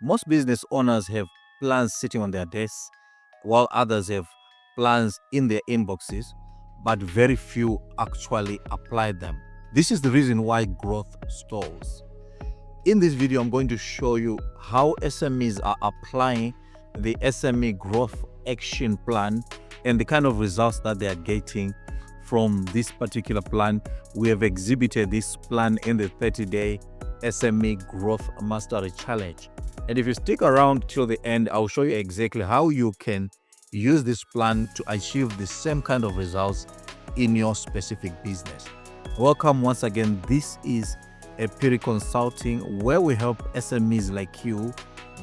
Most business owners have plans sitting on their desks, while others have plans in their inboxes, but very few actually apply them. This is the reason why growth stalls. In this video, I'm going to show you how SMEs are applying the SME growth action plan and the kind of results that they are getting from this particular plan. We have exhibited this plan in the 30-day SME Growth Mastery Challenge. And if you stick around till the end, I'll show you exactly how you can use this plan to achieve the same kind of results in your specific business. Welcome once again. This is Piri Consulting, where we help SMEs like you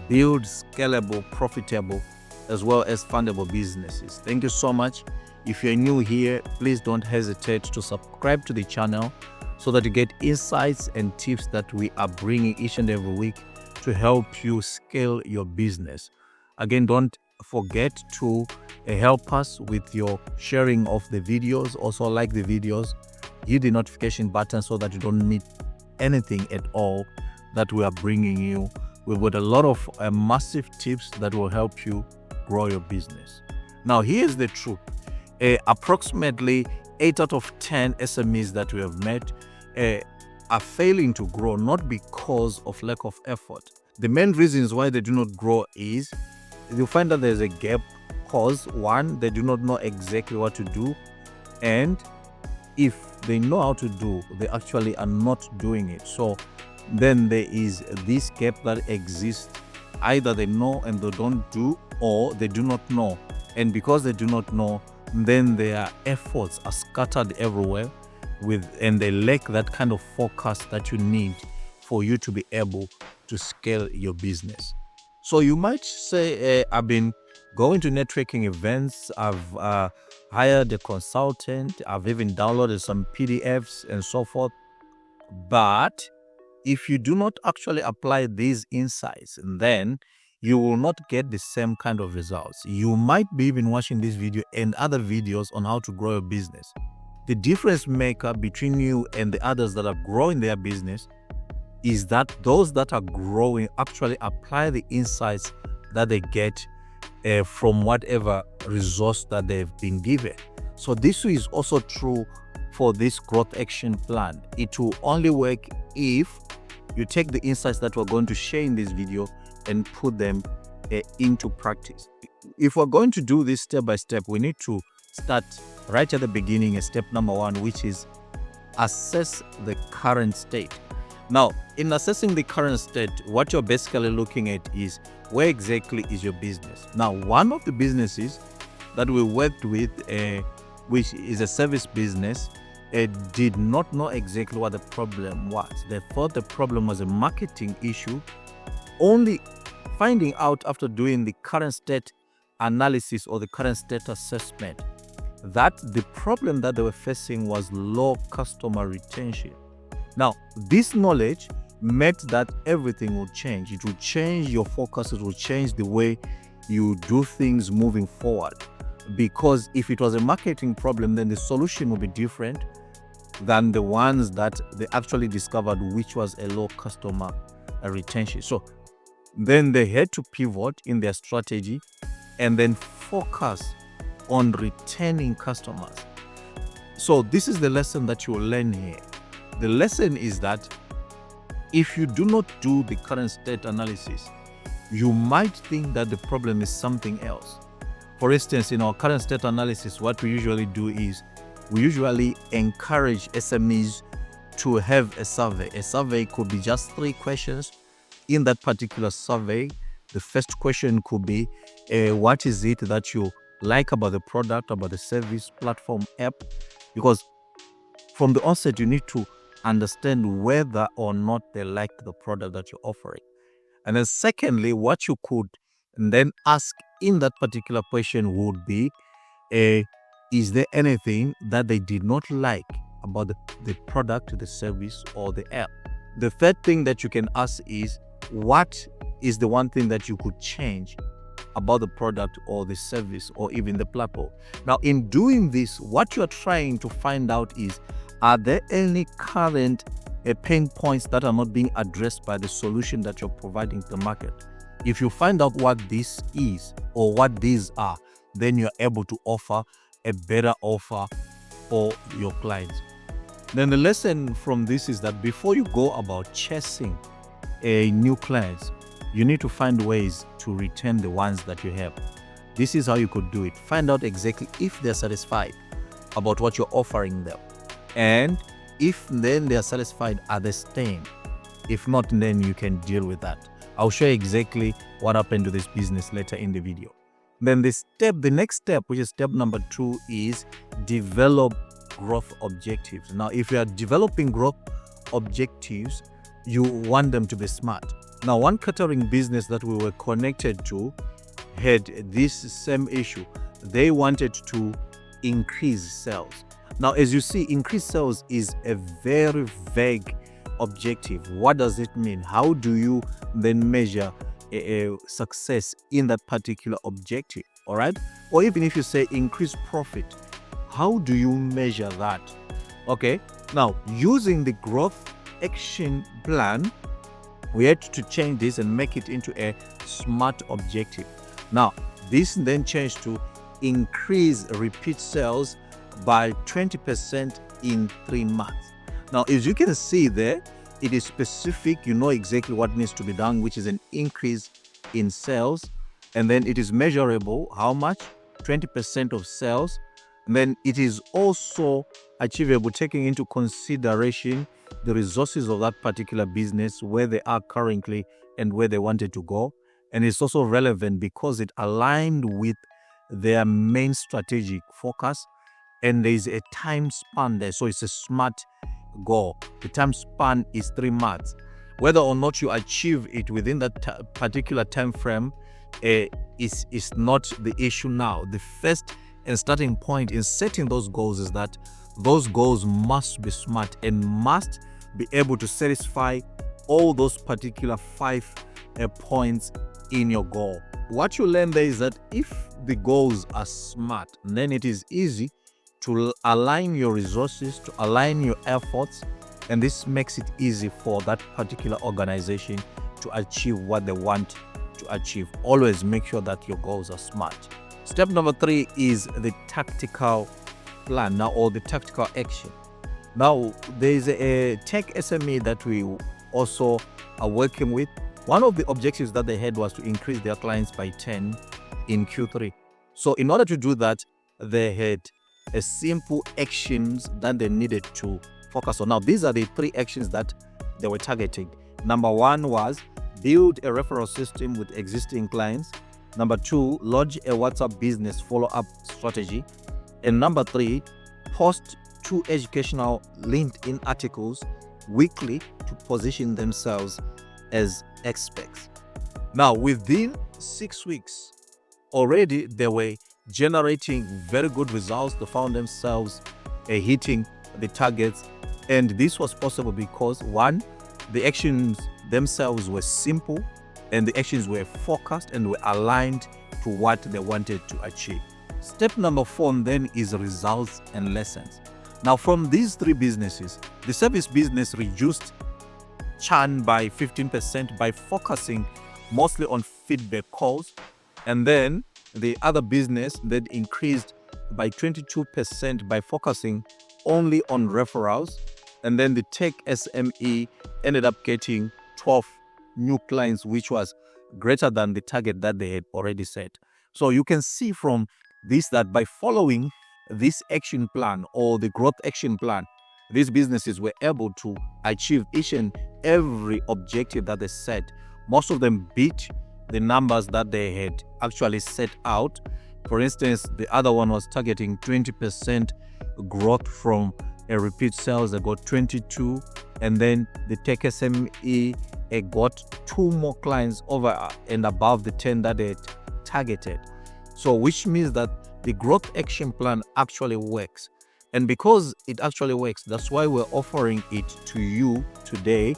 build scalable, profitable, as well as fundable businesses. Thank you so much. If you're new here, please don't hesitate to subscribe to the channel so that you get insights and tips that we are bringing each and every week to help you scale your business. Again, don't forget to help us with your sharing of the videos. Also, like the videos, hit the notification button so that you don't miss anything at all that we are bringing you. We've got a lot of massive tips that will help you grow your business. Now, here's the truth. Approximately 8 out of 10 SMEs that we have met are failing to grow, not because of lack of effort. The main reasons why they do not grow is you find that there's a gap cause. One, they do not know exactly what to do, and if they know how to do, they actually are not doing it. So then there is this gap that exists. Either they know and they don't do, or they do not know, and because they do not know, then their efforts are scattered everywhere and they lack that kind of focus that you need for you to be able to scale your business. So you might say, I've been going to networking events, I've hired a consultant, I've even downloaded some PDFs and so forth. But if you do not actually apply these insights, then you will not get the same kind of results. You might be even watching this video and other videos on how to grow your business. The difference maker between you and the others that are growing their business is that those that are growing actually apply the insights that they get from whatever resource that they've been given. So this is also true for this growth action plan. It will only work if you take the insights that we're going to share in this video and put them into practice. If we're going to do this step by step, we need to start right at the beginning, step number 1, which is assess the current state. Now, in assessing the current state, what you're basically looking at is where exactly is your business. Now, one of the businesses that we worked with, which is a service business, did not know exactly what the problem was. They thought the problem was a marketing issue, only finding out after doing the current state analysis or the current state assessment that the problem that they were facing was low customer retention. Now, this knowledge meant that everything will change. It will change your focus. It will change the way you do things moving forward. Because if it was a marketing problem, then the solution will be different than the ones that they actually discovered, which was a low customer retention. So then they had to pivot in their strategy and then focus on retaining customers. So this is the lesson that you will learn here. The lesson is that if you do not do the current state analysis, you might think that the problem is something else. For instance, in our current state analysis, what we usually do is we usually encourage SMEs to have a survey. A survey could be just 3 questions. In that particular survey, the first question could be, what is it that you like about the product, about the service, platform, app? Because from the onset, you need to understand whether or not they like the product that you're offering. And then secondly, what you could then ask in that particular question would be, is there anything that they did not like about the product, the service, or the app? The third thing that you can ask is, what is the one thing that you could change about the product or the service or even the platform? Now, in doing this, what you're trying to find out is, are there any current pain points that are not being addressed by the solution that you're providing to the market? If you find out what this is or what these are, then you're able to offer a better offer for your clients. Then the lesson from this is that before you go about chasing a new clients, you need to find ways to retain the ones that you have. This is how you could do it. Find out exactly if they're satisfied about what you're offering them. And if then they're satisfied, are they staying? If not, then you can deal with that. I'll show you exactly what happened to this business later in the video. Then the next step, which is step number 2, is develop growth objectives. Now, if you are developing growth objectives, you want them to be smart. Now, one catering business that we were connected to had this same issue. They wanted to increase sales. Now, as you see, increase sales is a very vague objective. What does it mean? How do you then measure a success in that particular objective? All right. Or even if you say increase profit, how do you measure that? Okay. Now, using the growth action plan, we had to change this and make it into a SMART objective. Now, this then changed to increase repeat sales by 20% in 3 months. Now, as you can see there, it is specific. You know exactly what needs to be done, which is an increase in sales. And then it is measurable. How much? 20% of sales. And then it is also achievable, taking into consideration the resources of that particular business, where they are currently and where they wanted to go. And it's also relevant because it aligned with their main strategic focus. And there is a time span there. So it's a SMART goal. The time span is 3 months. Whether or not you achieve it within that particular time frame is not the issue now. The first and starting point in setting those goals is that those goals must be SMART and must be able to satisfy all those particular 5 points in your goal. What you learn there is that if the goals are SMART, then it is easy to align your resources, to align your efforts, and this makes it easy for that particular organization to achieve what they want to achieve. Always make sure that your goals are SMART. Step number 3 is the tactical plan now, or the tactical action. Now, there is a tech SME that we also are working with. One of the objectives that they had was to increase their clients by 10 in Q3. So in order to do that, they had a simple actions that they needed to focus on. Now, these are the 3 actions that they were targeting. Number 1 was build a referral system with existing clients. Number 2, launch a WhatsApp business follow-up strategy. And number 3, post 2 educational LinkedIn articles weekly to position themselves as experts. Now, within 6 weeks, already they were generating very good results. They found themselves hitting the targets. And this was possible because 1, the actions themselves were simple and the actions were focused and were aligned to what they wanted to achieve. Step number 4 then is results and lessons. Now, from these 3 businesses, the service business reduced churn by 15% by focusing mostly on feedback calls. And then the other business that increased by 22% by focusing only on referrals. And then the tech SME ended up getting 12 new clients, which was greater than the target that they had already set. So you can see from this that by following this action plan or the growth action plan, these businesses were able to achieve each and every objective that they set. Most of them beat the numbers that they had actually set out. For instance, the other one was targeting 20% growth from a repeat sales. They got 22, and then the tech SME got 2 more clients over and above the 10 that they had targeted. So which means that the growth action plan actually works. And because it actually works, that's why we're offering it to you today.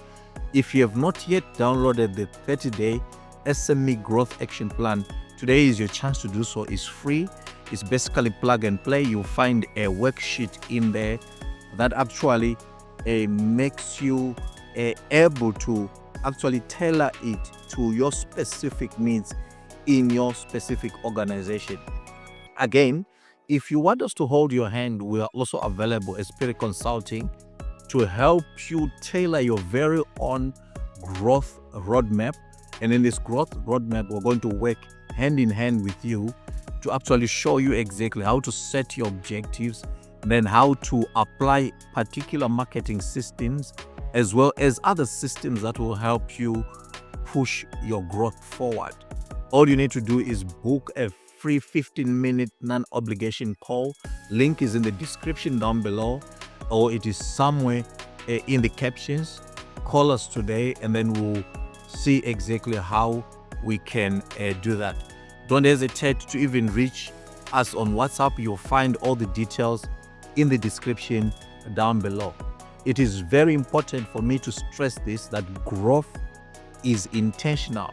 If you have not yet downloaded the 30-day SME growth action plan, today is your chance to do so. It's free. It's basically plug and play. You'll find a worksheet in there that actually makes you able to actually tailor it to your specific needs in your specific organization. Again, if you want us to hold your hand, we are also available as Spirit Consulting to help you tailor your very own growth roadmap. And in this growth roadmap, we're going to work hand in hand with you to actually show you exactly how to set your objectives, and then how to apply particular marketing systems, as well as other systems that will help you push your growth forward. All you need to do is book a free 15-minute non-obligation call. Link is in the description down below, or it is somewhere in the captions. Call us today, and then we'll see exactly how we can do that. Don't hesitate to even reach us on WhatsApp. You'll find all the details in the description down below. It is very important for me to stress this, that growth is intentional,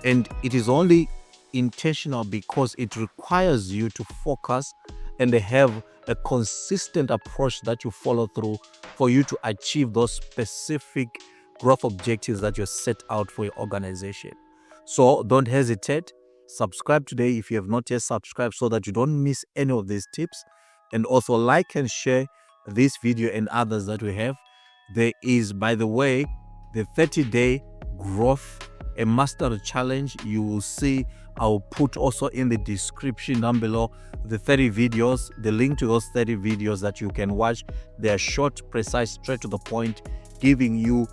and it is only intentional because it requires you to focus and have a consistent approach that you follow through for you to achieve those specific growth objectives that you set out for your organization. So don't hesitate. Subscribe today if you have not yet subscribed, so that you don't miss any of these tips. And also like and share this video and others that we have. There is, by the way, the 30-day growth a master challenge. You will see, I'll put also in the description down below the 30 videos, the link to those 30 videos that you can watch. They are short, precise, straight to the point, giving you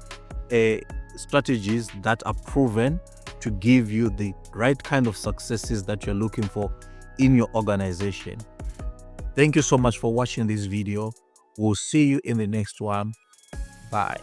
strategies that are proven to give you the right kind of successes that you're looking for in your organization. Thank you so much for watching this video. We'll see you in the next one. Bye.